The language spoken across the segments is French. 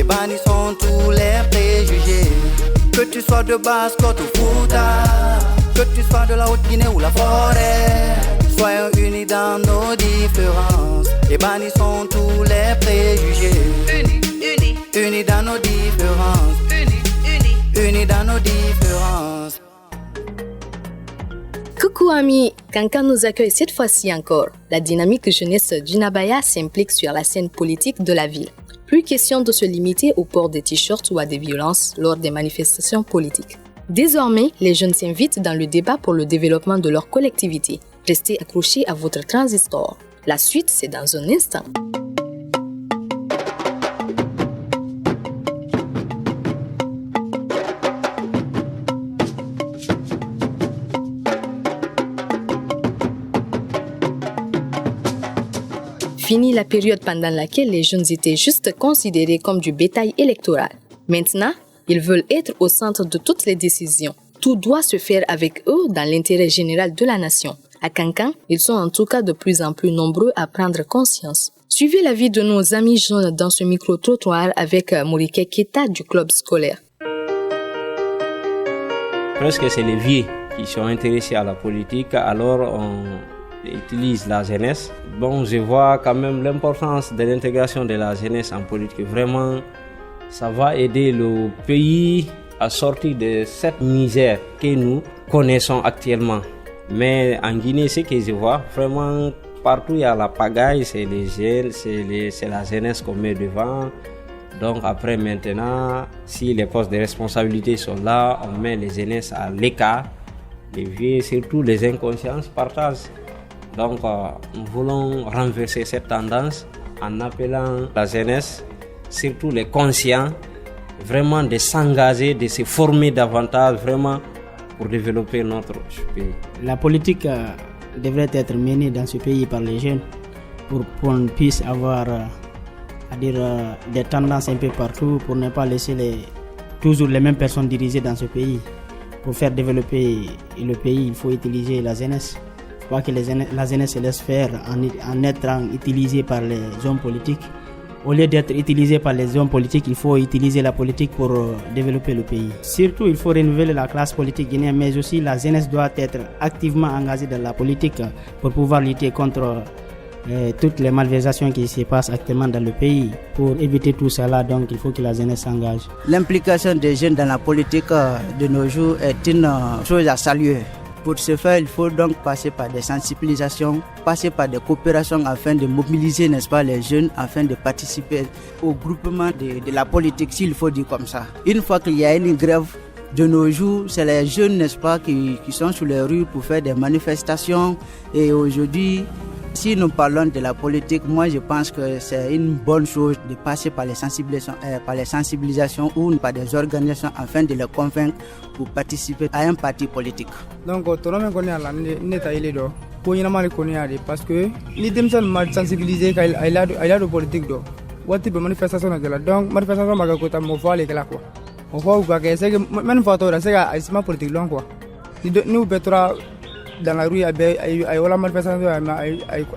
et bannissons tous les préjugés. Que tu sois de Basse-Côte ou Fouta, que tu sois de la Haute-Guinée ou la forêt, soyons unis dans nos différences et bannissons tous les préjugés. Unis dans nos différences. Unis dans nos différences. Coucou amis, Kankan nous accueille cette fois-ci encore. La dynamique jeunesse d'Unabaya s'implique sur la scène politique de la ville. Plus question de se limiter au port des t-shirts ou à des violences lors des manifestations politiques. Désormais, les jeunes s'invitent dans le débat pour le développement de leur collectivité. Restez accrochés à votre transistor. La suite, c'est dans un instant. Fini la période pendant laquelle les jeunes étaient juste considérés comme du bétail électoral. Maintenant, ils veulent être au centre de toutes les décisions. Tout doit se faire avec eux dans l'intérêt général de la nation. À Kankan, ils sont en tout cas de plus en plus nombreux à prendre conscience. Suivez l'avis de nos amis jeunes dans ce micro-trottoir avec Morike Keta du club scolaire. Presque c'est les vieux qui sont intéressés à la politique, alors on utilise la jeunesse. Bon, je vois quand même l'importance de l'intégration de la jeunesse en politique. Vraiment, ça va aider le pays à sortir de cette misère que nous connaissons actuellement. Mais en Guinée, ce que je vois, vraiment, partout il y a la pagaille, c'est les jeunes, c'est la jeunesse qu'on met devant. Donc après maintenant, si les postes de responsabilité sont là, on met les jeunesses à l'écart. Les vieux, surtout les inconscients, partagent. Donc, nous voulons renverser cette tendance en appelant la jeunesse, surtout les conscients, vraiment de s'engager, de se former davantage, vraiment pour développer notre pays. La politique devrait être menée dans ce pays par les jeunes pour qu'on puisse avoir des tendances un peu partout, pour ne pas laisser toujours les mêmes personnes diriger dans ce pays. Pour faire développer le pays, il faut utiliser la jeunesse. Je crois que la jeunesse se laisse faire en étant utilisée par les hommes politiques. Au lieu d'être utilisée par les hommes politiques, il faut utiliser la politique pour développer le pays. Surtout, il faut renouveler la classe politique guinéenne, mais aussi la jeunesse doit être activement engagée dans la politique pour pouvoir lutter contre toutes les malversations qui se passent actuellement dans le pays. Pour éviter tout cela, donc, il faut que la jeunesse s'engage. L'implication des jeunes dans la politique de nos jours est une chose à saluer. Pour ce faire, il faut donc passer par des sensibilisations, passer par des coopérations afin de mobiliser, n'est-ce pas, les jeunes afin de participer au groupement de la politique, s'il faut dire comme ça. Une fois qu'il y a une grève, de nos jours, c'est les jeunes, n'est-ce pas, qui sont sur les rues pour faire des manifestations. Et aujourd'hui, si nous parlons de la politique, moi je pense que c'est une bonne chose de passer par les sensibilisations ou par des organisations afin de les convaincre pour participer à un parti politique. Donc, tout le monde connaît la nette do. Pour y aller connaître parce que les gens sont sensibilisés qu'il y a de politique do. What type de manifestation de la donc manifestation baga kota mo voile que la quoi. On voit que c'est que même photo là c'est que c'est politique long quoi. Nous petra dans la rue il y a la manifestation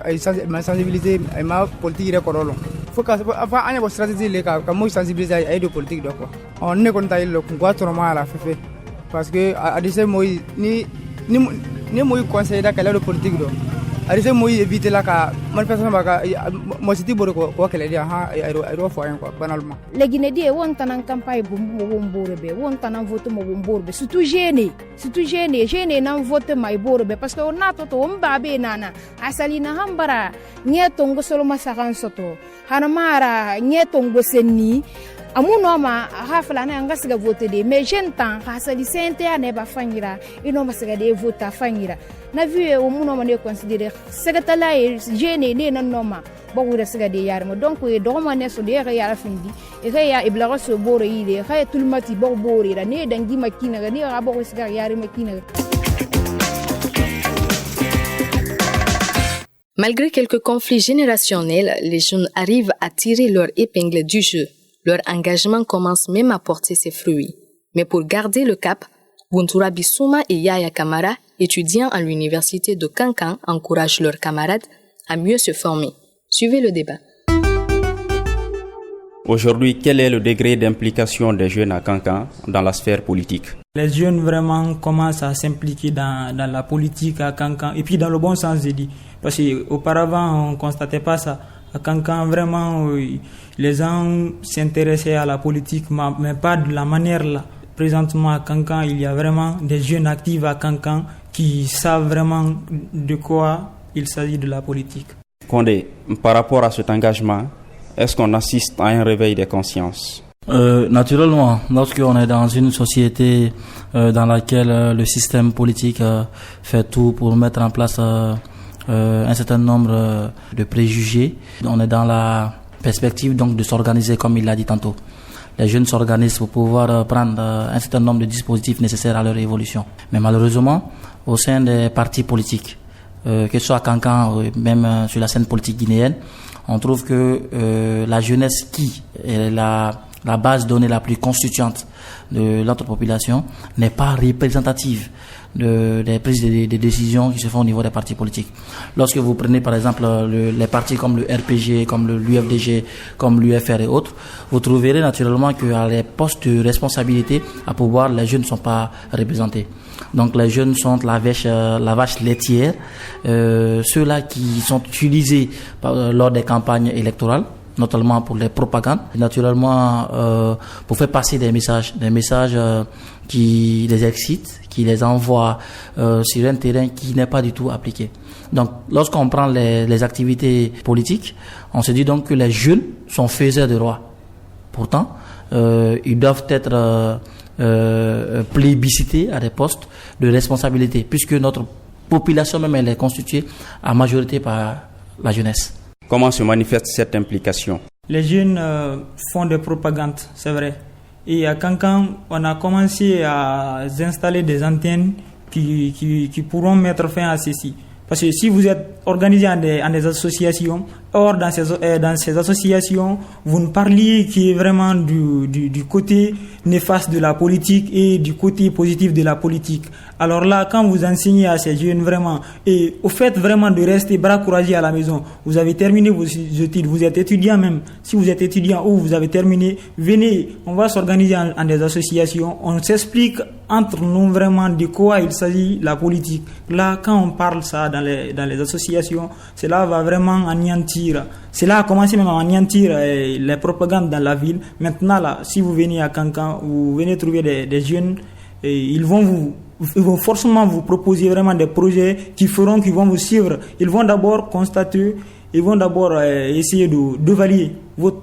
ay sensibiliser ay ma politique recordo faut que enfin anya bo stratégie les ka mo sensibiliser ay de politique do quoi on ne kon tay le ko trop la fait parce que à dire moi ni moi conseiller da kala de politique do à dire moi éviter la ka manifestation ba mo city bo ko kala dia ha ay do fo quoi banalement les Guinéens won tanan campagne bomborbe won tanan vote mo bomborbe surtout jeune nan vote mai borbe parce que on a to on babe nana asalina hambara nyetongo solo masakan soto hanamara nyetongo senni amuno ma hafla na ngasiga vote de mais jeune temps hasali sente ane ba fangira ino masiga de vote fangira na vu o muno ma ne considérer segatala jeune ne nan noma bawura siga de yarmo donc e do ma ne so de ya findi e ya iblaga so boro ide khay tulmati bo bori ra ne dangi makina ga ne ga bo siga yari makina. Malgré quelques conflits générationnels, les jeunes arrivent à tirer leur épingle du jeu. Leur engagement commence même à porter ses fruits. Mais pour garder le cap, Buntura Bissouma et Yaya Kamara, étudiants à l'université de Kankan, encouragent leurs camarades à mieux se former. Suivez le débat. Aujourd'hui, quel est le degré d'implication des jeunes à Kankan dans la sphère politique? Les jeunes vraiment commencent à s'impliquer dans la politique à Kankan, et puis dans le bon sens, je dis. Parce qu'auparavant, on ne constatait pas ça. À Kankan, vraiment, les gens s'intéressaient à la politique, mais pas de la manière là. Présentement, à Kankan, il y a vraiment des jeunes actifs à Kankan qui savent vraiment de quoi il s'agit de la politique. Condé, par rapport à cet engagement, est-ce qu'on assiste à un réveil des consciences? Naturellement, lorsqu'on est dans une société dans laquelle le système politique fait tout pour mettre en place un certain nombre de préjugés, on est dans la perspective donc de s'organiser comme il l'a dit tantôt. Les jeunes s'organisent pour pouvoir prendre un certain nombre de dispositifs nécessaires à leur évolution. Mais malheureusement, au sein des partis politiques, que ce soit à Kankan ou même sur la scène politique guinéenne, on trouve que la jeunesse qui est la base donnée la plus constituante de notre population n'est pas représentative des prises de décisions qui se font au niveau des partis politiques. Lorsque vous prenez par exemple les partis comme le RPG, comme l'UFDG, comme l'UFR et autres, vous trouverez naturellement qu'à les postes de responsabilité à pouvoir, les jeunes ne sont pas représentés. Donc les jeunes sont la vache laitière, ceux-là qui sont utilisés lors des campagnes électorales, notamment pour les propagandes, naturellement pour faire passer des messages qui les excitent, qui les envoient sur un terrain qui n'est pas du tout appliqué. Donc lorsqu'on prend les activités politiques, on se dit donc que les jeunes sont faiseurs de roi. Pourtant, ils doivent être plébiscités à des postes de responsabilité, puisque notre population même elle est constituée à majorité par la jeunesse. Comment se manifeste cette implication? Les jeunes font des propagandes, c'est vrai. Et à Kankan, on a commencé à installer des antennes qui pourront mettre fin à ceci. Parce que si vous êtes organisé en des associations, or dans ces associations, vous ne parliez qui est vraiment du côté néfaste de la politique et du côté positif de la politique. Alors là, quand vous enseignez à ces jeunes vraiment, et au fait vraiment de rester bras courageux à la maison, vous avez terminé vos études, vous êtes étudiant même, si vous êtes étudiant ou vous avez terminé, venez, on va s'organiser en des associations, on s'explique entre nous vraiment de quoi il s'agit la politique. Là, quand on parle ça dans les associations, cela va vraiment anéantir. Cela a commencé même à anéantir les propagandes dans la ville. Maintenant, là, si vous venez à Kankan, vous venez trouver des jeunes, et ils vont forcément vous proposer vraiment des projets qu'ils vont vous suivre. Ils vont d'abord constater, ils vont d'abord essayer d'évaluer votre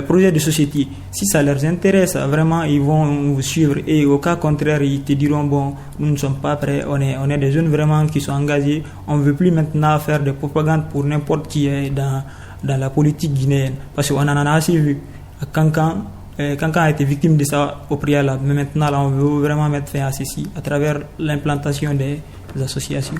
projet de société. Si ça leur intéresse, vraiment, ils vont vous suivre. Et au cas contraire, ils te diront, bon, nous ne sommes pas prêts, on est des jeunes vraiment qui sont engagés. On ne veut plus maintenant faire des propagandes pour n'importe qui est dans la politique guinéenne. Parce qu'on en a assez vu. À Kankan a été victime de ça au préalable. Mais maintenant, là, on veut vraiment mettre fin à ceci à travers l'implantation des associations.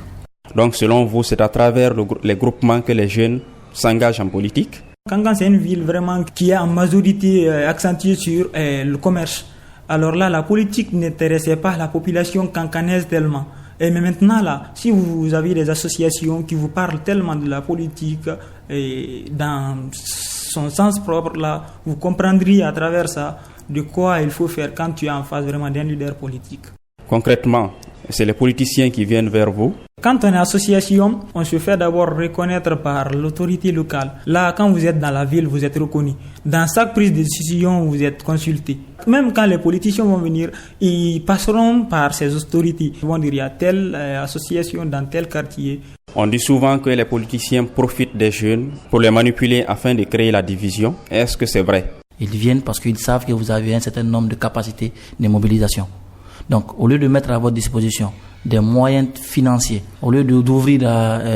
Donc, selon vous, c'est à travers les groupements que les jeunes s'engagent en politique? Kankan, c'est une ville vraiment qui est en majorité accentuée sur le commerce. Alors là, la politique n'intéressait pas la population kankanaise tellement. Mais maintenant, là, si vous avez des associations qui vous parlent tellement de la politique dans son sens propre, là, vous comprendriez à travers ça de quoi il faut faire quand tu es en face vraiment d'un leader politique. Concrètement, c'est les politiciens qui viennent vers vous? Quand on est association, on se fait d'abord reconnaître par l'autorité locale. Là, quand vous êtes dans la ville, vous êtes reconnu. Dans chaque prise de décision, vous êtes consulté. Même quand les politiciens vont venir, ils passeront par ces autorités. Ils vont dire, il y a telle association dans tel quartier. On dit souvent que les politiciens profitent des jeunes pour les manipuler afin de créer la division. Est-ce que c'est vrai? Ils viennent parce qu'ils savent que vous avez un certain nombre de capacités de mobilisation. Donc, au lieu de mettre à votre disposition des moyens financiers, au lieu d'ouvrir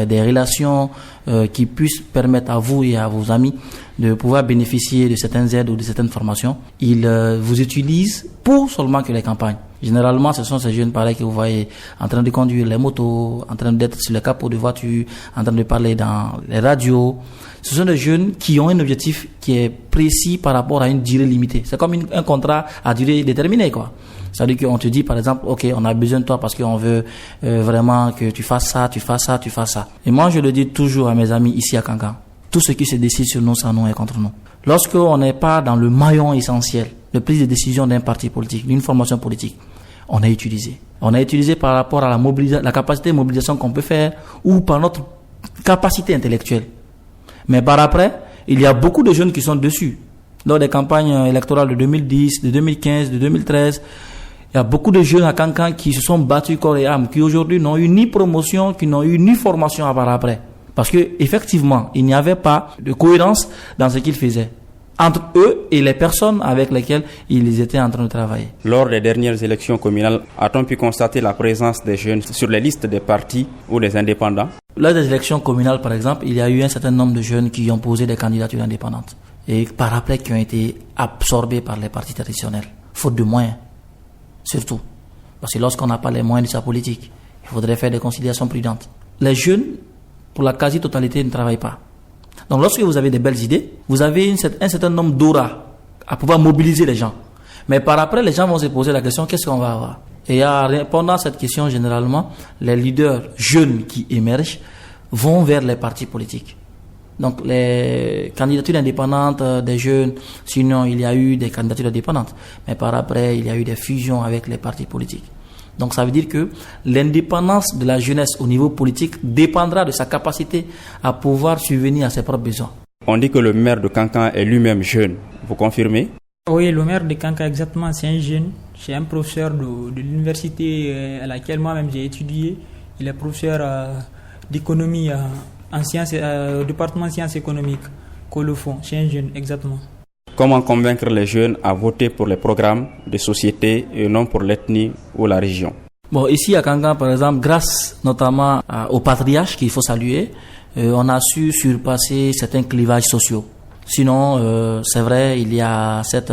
des relations qui puissent permettre à vous et à vos amis de pouvoir bénéficier de certaines aides ou de certaines formations, ils vous utilisent pour seulement que les campagnes. Généralement, ce sont ces jeunes pareils que vous voyez en train de conduire les motos, en train d'être sur les capots de voitures, en train de parler dans les radios. Ce sont des jeunes qui ont un objectif qui est précis par rapport à une durée limitée. C'est comme un contrat à durée déterminée, quoi. C'est-à-dire qu'on te dit, par exemple, OK, on a besoin de toi parce qu'on veut vraiment que tu fasses ça, tu fasses ça, tu fasses ça. Et moi, je le dis toujours à mes amis ici à Kankan. Tout ce qui se décide sur nous, ça nous est contre nous. Lorsqu'on n'est pas dans le maillon essentiel de prise de décision d'un parti politique, d'une formation politique, on est utilisé. On est utilisé par rapport à la capacité de mobilisation qu'on peut faire ou par notre capacité intellectuelle. Mais par après, il y a beaucoup de jeunes qui sont dessus. Lors des campagnes électorales de 2010, de 2015, de 2013, il y a beaucoup de jeunes à Kankan qui se sont battus corps et âme, qui aujourd'hui n'ont eu ni promotion, qui n'ont eu ni formation à par après. Parce que effectivement, il n'y avait pas de cohérence dans ce qu'ils faisaient entre eux et les personnes avec lesquelles ils étaient en train de travailler. Lors des dernières élections communales, a-t-on pu constater la présence des jeunes sur les listes des partis ou des indépendants? Lors des élections communales, par exemple, il y a eu un certain nombre de jeunes qui ont posé des candidatures indépendantes et par après qui ont été absorbés par les partis traditionnels, faute de moyens, surtout. Parce que lorsqu'on n'a pas les moyens de sa politique, il faudrait faire des considérations prudentes. Les jeunes, pour la quasi-totalité, ne travaillent pas. Donc lorsque vous avez des belles idées, vous avez un certain nombre d'aura à pouvoir mobiliser les gens. Mais par après, les gens vont se poser la question, qu'est-ce qu'on va avoir? Et en répondant à cette question, généralement, les leaders jeunes qui émergent vont vers les partis politiques. Donc les candidatures indépendantes des jeunes, sinon il y a eu des candidatures indépendantes. Mais par après, il y a eu des fusions avec les partis politiques. Donc ça veut dire que l'indépendance de la jeunesse au niveau politique dépendra de sa capacité à pouvoir subvenir à ses propres besoins. On dit que le maire de Kankan est lui-même jeune. Vous confirmez? Oui, le maire de Kankan exactement, c'est un jeune. C'est un professeur de l'université à laquelle moi-même j'ai étudié. Il est professeur d'économie en sciences, au département de sciences économiques, Colofon. C'est un jeune, exactement. Comment convaincre les jeunes à voter pour les programmes de société et non pour l'ethnie ou la région? Bon, ici à Kankan, par exemple, grâce notamment au patriarche qu'il faut saluer, on a su surpasser certains clivages sociaux. Sinon, c'est vrai, il y a cette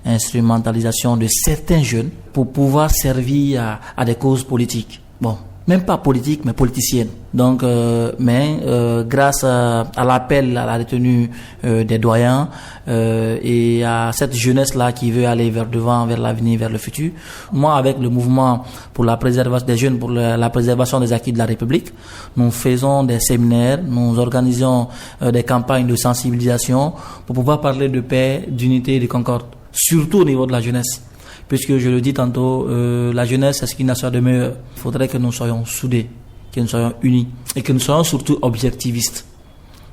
instrumentalisation de certains jeunes pour pouvoir servir à des causes politiques. Bon, même pas politiques, mais politiciennes. Donc, grâce à l'appel à la retenue des doyens et à cette jeunesse-là qui veut aller vers devant, vers l'avenir, vers le futur, moi, avec le mouvement pour la préservation des jeunes, pour la préservation des acquis de la République, nous faisons des séminaires, nous organisons des campagnes de sensibilisation pour pouvoir parler de paix, d'unité et de concorde, surtout au niveau de la jeunesse. Puisque je le dis tantôt, la jeunesse, c'est ce qui n'a pas de meilleur. Il faudrait que nous soyons soudés, que nous soyons unis et que nous soyons surtout objectivistes.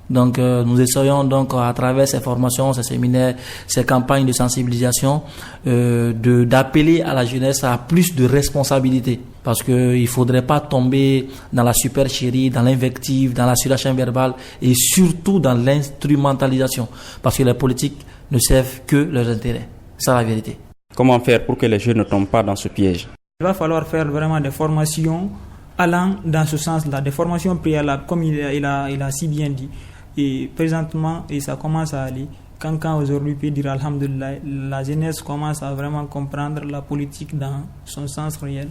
Donc, nous essayons donc à travers ces formations, ces séminaires, ces campagnes de sensibilisation, d'appeler à la jeunesse à plus de responsabilité. Parce qu'il ne faudrait pas tomber dans la supercherie, dans l'invective, dans la surenchère verbale et surtout dans l'instrumentalisation. Parce que les politiques ne servent que leurs intérêts. C'est la vérité. Comment faire pour que les jeunes ne tombent pas dans ce piège? Il va falloir faire vraiment des formations allant dans ce sens-là, des formations préalables, comme il a si bien dit. Et présentement, et ça commence à aller. Kankan aujourd'hui peut dire alhamdoulilah, la jeunesse commence à vraiment comprendre la politique dans son sens réel.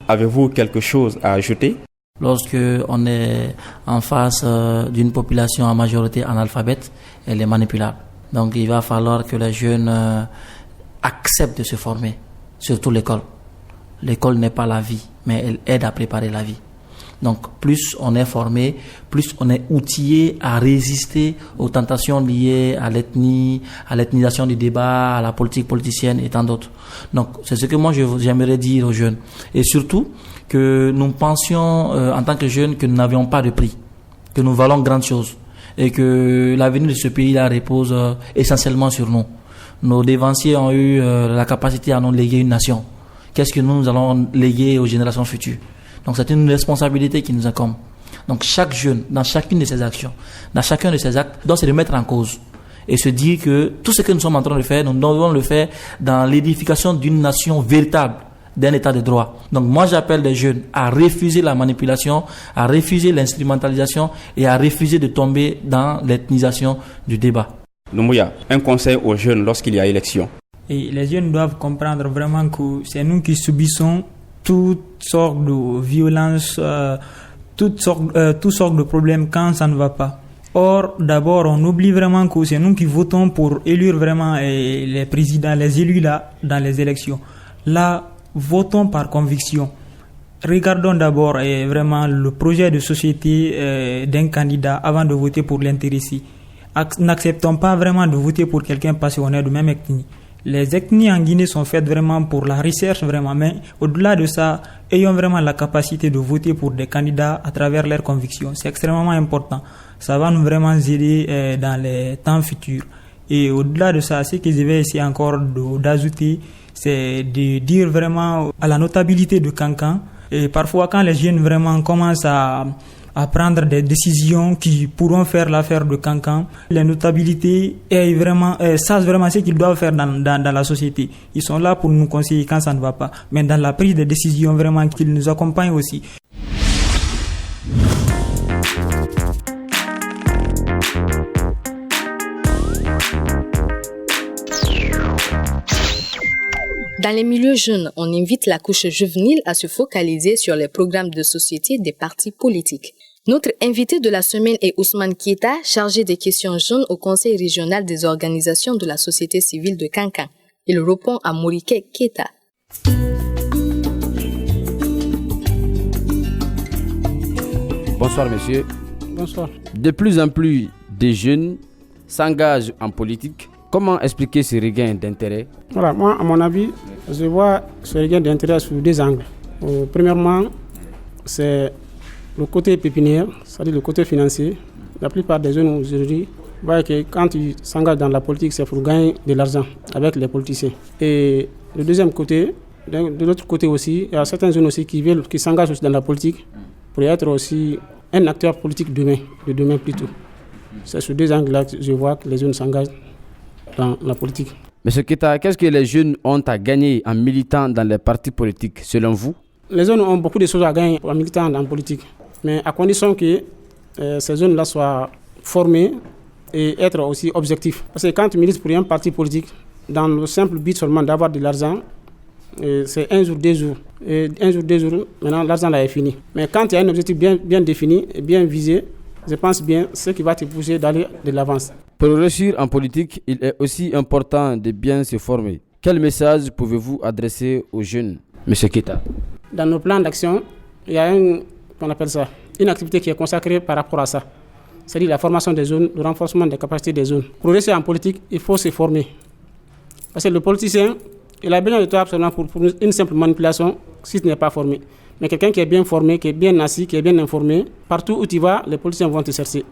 Avez-vous quelque chose à ajouter? Lorsque on est en face d'une population en majorité analphabète, elle est manipulable. Donc il va falloir que les jeunes acceptent de se former, surtout l'école. L'école n'est pas la vie, mais elle aide à préparer la vie. Donc plus on est formé, plus on est outillé à résister aux tentations liées à l'ethnie, à l'ethnisation du débat, à la politique politicienne et tant d'autres. Donc c'est ce que moi j'aimerais dire aux jeunes. Et surtout que nous pensions en tant que jeunes que nous n'avions pas de prix, que nous valons grandes choses et que l'avenir de ce pays-là repose essentiellement sur nous. Nos dévanciers ont eu la capacité à nous léguer une nation. Qu'est-ce que nous allons léguer aux générations futures? Donc c'est une responsabilité qui nous incombe. Donc chaque jeune, dans chacune de ses actions, dans chacun de ses actes, doit se remettre en cause et se dire que tout ce que nous sommes en train de faire, nous devons le faire dans l'édification d'une nation véritable, d'un état de droit. Donc moi j'appelle les jeunes à refuser la manipulation, à refuser l'instrumentalisation et à refuser de tomber dans l'ethnisation du débat. Doumbouya, un conseil aux jeunes lorsqu'il y a élection. Et les jeunes doivent comprendre vraiment que c'est nous qui subissons toutes sortes de violences, toutes sortes de problèmes quand ça ne va pas. Or, d'abord, on oublie vraiment que c'est nous qui votons pour élire vraiment les présidents, les élus là, dans les élections. Là, votons par conviction. Regardons d'abord vraiment le projet de société d'un candidat avant de voter pour l'intéressé. n'acceptons pas vraiment de voter pour quelqu'un parce qu'on est de même ethnie. Les ethnies en Guinée sont faites vraiment pour la recherche, vraiment, mais au-delà de ça, ayons vraiment la capacité de voter pour des candidats à travers leurs convictions. C'est extrêmement important. Ça va nous vraiment aider dans les temps futurs. Et au-delà de ça, ce que je vais essayer encore d'ajouter, c'est de dire vraiment à la notabilité de Kankan. Et parfois, quand les jeunes vraiment commencent à prendre des décisions qui pourront faire l'affaire de Kankan, les notabilités savent vraiment ce qu'ils doivent faire dans la société. Ils sont là pour nous conseiller quand ça ne va pas. Mais dans la prise de décision, vraiment, qu'ils nous accompagnent aussi. Dans les milieux jeunes, on invite la couche juvénile à se focaliser sur les programmes de société des partis politiques. Notre invité de la semaine est Ousmane Keita, chargé des questions jeunes au Conseil régional des organisations de la société civile de Kankan. Il répond à Morike Keita. Bonsoir monsieur. Bonsoir. De plus en plus de jeunes s'engagent en politique. Comment expliquer ce regain d'intérêt? Voilà, moi, à mon avis, je vois ce regain d'intérêt sous deux angles. Premièrement, c'est le côté pépinière, c'est-à-dire le côté financier. La plupart des jeunes aujourd'hui voient que quand ils s'engagent dans la politique, c'est pour gagner de l'argent avec les politiciens. Et le deuxième côté, de l'autre côté aussi, il y a certains jeunes aussi qui s'engagent aussi dans la politique pour être aussi un acteur politique de demain plutôt. C'est sous deux angles-là que je vois que les jeunes s'engagent dans la politique. Monsieur Keita, qu'est-ce que les jeunes ont à gagner en militant dans les partis politiques, selon vous? Les jeunes ont beaucoup de choses à gagner en militant dans la politique, mais à condition que ces jeunes-là soient formés et être aussi objectifs. Parce que quand tu milites pour un parti politique, dans le simple but seulement d'avoir de l'argent, c'est un jour, 2 jours. Et un jour, 2 jours, maintenant l'argent là est fini. Mais quand tu as un objectif bien défini et bien visé, je pense bien ce qui va te pousser d'aller de l'avance. Pour réussir en politique, il est aussi important de bien se former. Quel message pouvez-vous adresser aux jeunes, M. Keita? Dans nos plans d'action, il y a une activité qui est consacrée par rapport à ça. C'est-à-dire la formation des jeunes, le renforcement des capacités des jeunes. Pour réussir en politique, il faut se former. Parce que le politicien, il a besoin de toi absolument pour une simple manipulation si tu n'es pas formé. Mais quelqu'un qui est bien formé, qui est bien assis, qui est bien informé, partout où tu vas, les politiciens vont te chercher.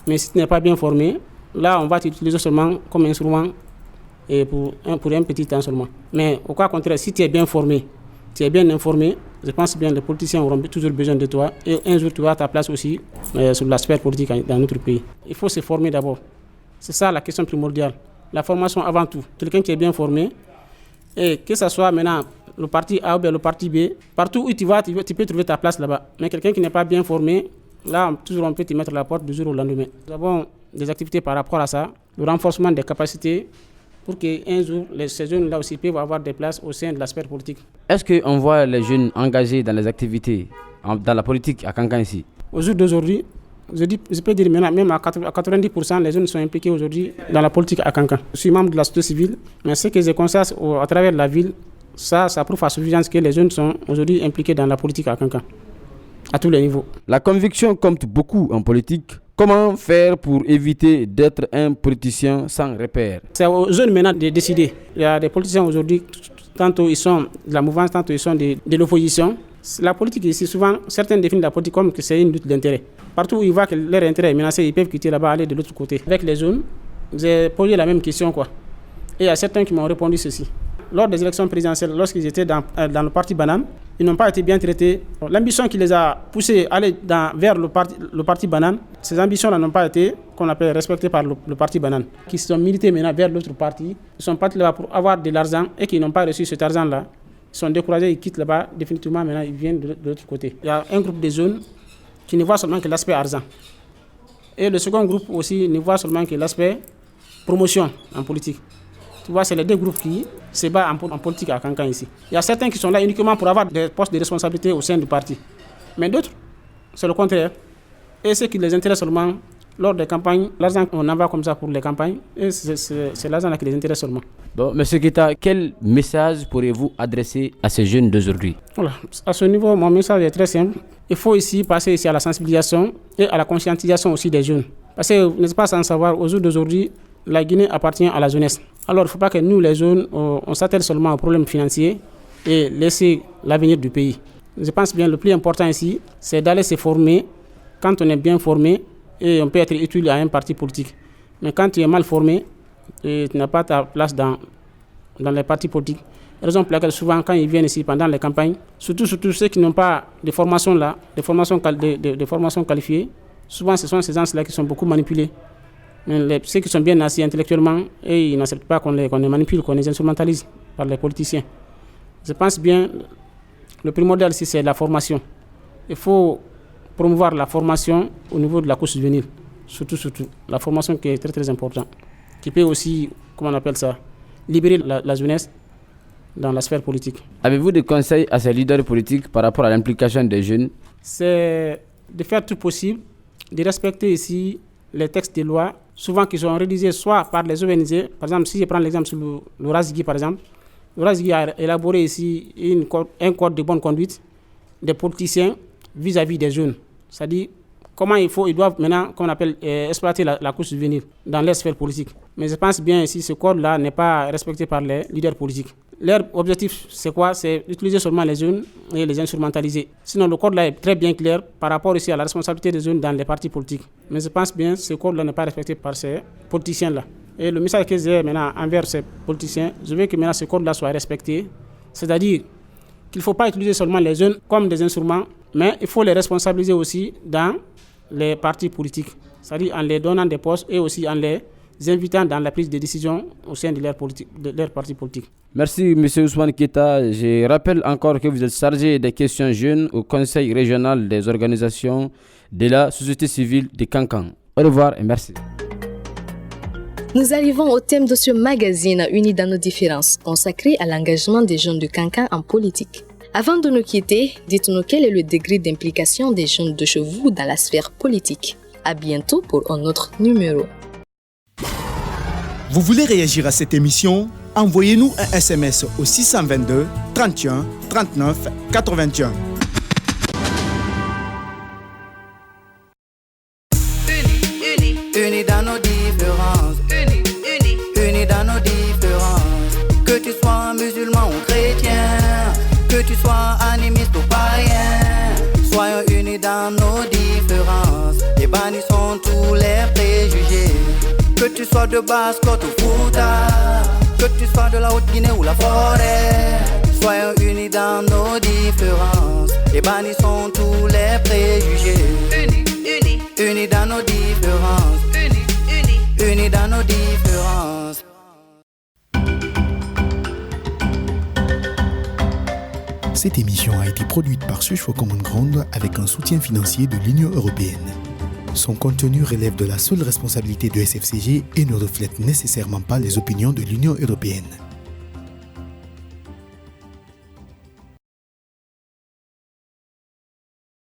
Mais si tu n'es pas bien formé, là, on va t'utiliser seulement comme instrument et pour un petit temps seulement. Mais au cas contraire, si tu es bien formé, tu es bien informé, je pense bien que les politiciens auront toujours besoin de toi. Et un jour, tu auras ta place aussi sur l'aspect politique dans notre pays. Il faut se former d'abord. C'est ça la question primordiale. La formation avant tout. Quelqu'un qui est bien formé, et que ce soit maintenant le parti A ou bien le parti B, partout où tu vas, tu peux trouver ta place là-bas. Mais quelqu'un qui n'est pas bien formé, là, toujours on peut te mettre à la porte du jour au lendemain. Nous avons des activités par rapport à ça, le renforcement des capacités pour qu'un jour, ces jeunes-là aussi peuvent avoir des places au sein de l'aspect politique. Est-ce qu'on voit les jeunes engagés dans les activités, dans la politique à Kankan ici? Au jour d'aujourd'hui, je peux dire maintenant, même à 90%, les jeunes sont impliqués aujourd'hui dans la politique à Kankan. Je suis membre de la société civile, mais ce que je constate à travers la ville, ça prouve à suffisance que les jeunes sont aujourd'hui impliqués dans la politique à Kankan, à tous les niveaux. La conviction compte beaucoup en politique. Comment faire pour éviter d'être un politicien sans repère? C'est aux jeunes maintenant de décider. Il y a des politiciens aujourd'hui, tantôt ils sont de la mouvance, tantôt ils sont de l'opposition. La politique ici, souvent, certains définissent la politique comme que c'est une lutte d'intérêt. Partout où ils voient que leur intérêt est menacé, ils peuvent quitter là-bas, aller de l'autre côté. Avec les jeunes, j'ai posé la même question, quoi. Et il y a certains qui m'ont répondu ceci. Lors des élections présidentielles, lorsqu'ils étaient dans le parti Banane, ils n'ont pas été bien traités. L'ambition qui les a poussés à aller vers le parti Banane, ces ambitions-là n'ont pas été, qu'on appelle, respectées par le parti Banane, qui se sont milités maintenant vers l'autre parti. Ils sont partis là-bas pour avoir de l'argent et qui n'ont pas reçu cet argent-là. Ils sont découragés, ils quittent là-bas, définitivement maintenant ils viennent de l'autre côté. Il y a un groupe de jeunes qui ne voient seulement que l'aspect argent. Et le second groupe aussi ne voit seulement que l'aspect promotion en politique. Tu vois, c'est les deux groupes qui se battent en politique à Kankan ici. Il y a certains qui sont là uniquement pour avoir des postes de responsabilité au sein du parti. Mais d'autres, c'est le contraire. Et ce qui les intéresse seulement, lors des campagnes, l'argent on en va comme ça pour les campagnes, et c'est l'argent qui les intéresse seulement. Bon, M. Keita, quel message pourriez-vous adresser à ces jeunes d'aujourd'hui? Voilà. À ce niveau, mon message est très simple. Il faut ici passer à la sensibilisation et à la conscientisation aussi des jeunes. Parce que, n'est-ce pas, sans savoir, au jour d'aujourd'hui, la Guinée appartient à la jeunesse. Alors, il ne faut pas que nous, les jeunes, on s'attelle seulement aux problèmes financiers et laisser l'avenir du pays. Je pense bien le plus important ici, c'est d'aller se former. Quand on est bien formé, et on peut être utile à un parti politique. Mais quand tu es mal formé, et tu n'as pas ta place dans les partis politiques, raison pour laquelle souvent quand ils viennent ici pendant les campagnes, surtout ceux qui n'ont pas de formation là, de formation qualifiée, souvent ce sont ces gens-là qui sont beaucoup manipulés. Mais ceux qui sont bien assis intellectuellement, et ils n'acceptent pas qu'on les manipule, qu'on les instrumentalise par les politiciens. Je pense bien, le primordial ici c'est la formation. Il faut promouvoir la formation au niveau de la couche juvénile, surtout la formation qui est très très importante, qui peut aussi, comment on appelle ça, libérer la jeunesse dans la sphère politique. Avez-vous des conseils à ces leaders politiques par rapport à l'implication des jeunes? C'est de faire tout possible, de respecter ici les textes de loi, souvent qui sont rédigés soit par les ONG. Par exemple, si je prends l'exemple sur le RASGI, par exemple, le RASGI a élaboré ici un code de bonne conduite des politiciens vis-à-vis des jeunes. C'est-à-dire comment ils doivent maintenant, qu'on appelle, exploiter la couche juvénile dans les sphères politiques. Mais je pense bien ici, ce code-là n'est pas respecté par les leaders politiques. Leur objectif, c'est quoi? C'est d'utiliser seulement les jeunes et les instrumentaliser. Sinon, le code-là est très bien clair par rapport ici à la responsabilité des jeunes dans les partis politiques. Mais je pense bien que ce code-là n'est pas respecté par ces politiciens-là. Et le message que j'ai maintenant envers ces politiciens, je veux que maintenant ce code-là soit respecté. C'est-à-dire qu'il ne faut pas utiliser seulement les jeunes comme des instruments, mais il faut les responsabiliser aussi dans les partis politiques. C'est-à-dire en les donnant des postes et aussi en les invitant dans la prise de décision au sein de leur parti politique. Merci M. Ousmane Keita. Je rappelle encore que vous êtes chargé des questions jeunes au Conseil régional des organisations de la société civile de Kankan. Au revoir et merci. Nous arrivons au thème de ce magazine Unis dans nos différences, consacré à l'engagement des jeunes de Kankan en politique. Avant de nous quitter, dites-nous quel est le degré d'implication des jeunes de chez vous dans la sphère politique. À bientôt pour un autre numéro. Vous voulez réagir à cette émission? Envoyez-nous un SMS au 622 31 39 81. Unis dans nos différences. Unis dans nos différences. Que tu sois musulman ou chrétien, que tu sois animiste ou païen, soyons unis dans nos différences. Et bannissons tous les préjugés. Que tu sois de Basse-Côte ou Fouta, que tu sois de la Haute-Guinée ou la forêt, soyons unis dans nos différences et bannissons tous les préjugés. Unis dans nos différences. Unis dans nos différences. Cette émission a été produite par Search for Common Ground avec un soutien financier de l'Union européenne. Son contenu relève de la seule responsabilité de SFCG et ne reflète nécessairement pas les opinions de l'Union européenne.